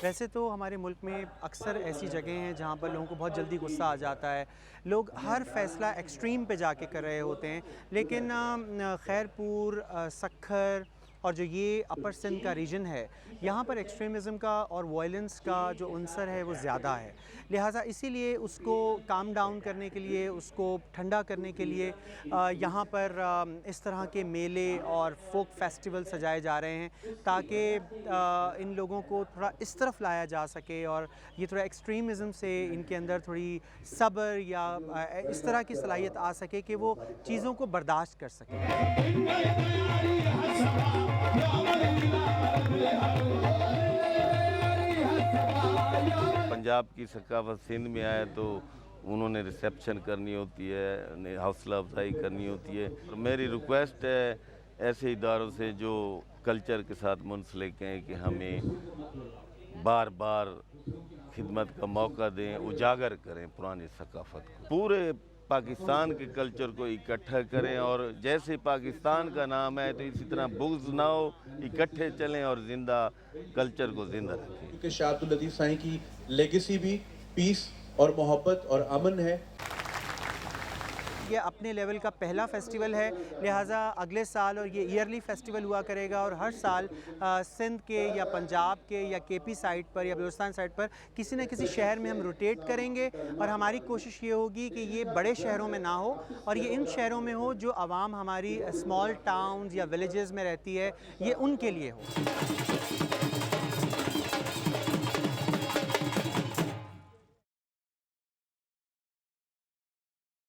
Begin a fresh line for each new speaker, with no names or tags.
वैसे तो हमारे मुल्क में अक्सर ऐसी जगह हैं जहाँ पर लोगों को बहुत जल्दी गुस्सा आ जाता है। लोग हर फ़ैसला एक्सट्रीम पे जाके कर रहे होते हैं, लेकिन खैरपुर, सक्खर और जो ये अपर सिंध का रीजन है, यहाँ पर एक्सट्रीमिज़म का और वायलेंस का जो अंसर है वो ज़्यादा है। लिहाजा इसीलिए उसको काम डाउन करने के लिए, उसको ठंडा करने के लिए यहाँ पर इस तरह के मेले और फोक फेस्टिवल सजाए जा रहे हैं, ताकि इन लोगों को थोड़ा इस तरफ लाया जा सके और ये थोड़ा एक्सट्रीमिज़म से इनके अंदर थोड़ी सब्र या इस तरह की सलाहियत आ सके कि वो चीज़ों को बर्दाश्त कर सकें।
पंजाब की सकाफत सिंध में आए तो उन्होंने रिसेप्शन करनी होती है, हौसला अफजाई करनी होती है। और मेरी रिक्वेस्ट है ऐसे इदारों से जो कल्चर के साथ मुंसलिक हैं कि हमें बार बार खिदमत का मौका दें, उजागर करें पुरानी सकाफत को, पूरे पाकिस्तान के कल्चर को इकट्ठा करें। और जैसे पाकिस्तान का नाम है तो इसी तरह बुग़्ज़ ना हो, इकट्ठे चलें और ज़िंदा कल्चर को ज़िंदा रखें।
क्योंकि शाह अब्दुल लतीफ़ साईं की लेगेसी भी पीस और मोहब्बत और अमन है।
ये अपने लेवल का पहला फेस्टिवल है, लिहाजा अगले साल और ये ईयरली फेस्टिवल हुआ करेगा और हर साल सिंध के या पंजाब के या केपी साइड पर या बलूचिस्तान साइड पर किसी न किसी शहर में हम रोटेट करेंगे। और हमारी कोशिश ये होगी कि ये बड़े शहरों में ना हो और ये इन शहरों में हो जो आवाम हमारी स्मॉल टाउन्स या विलेजेस में रहती है, ये उनके लिए हो।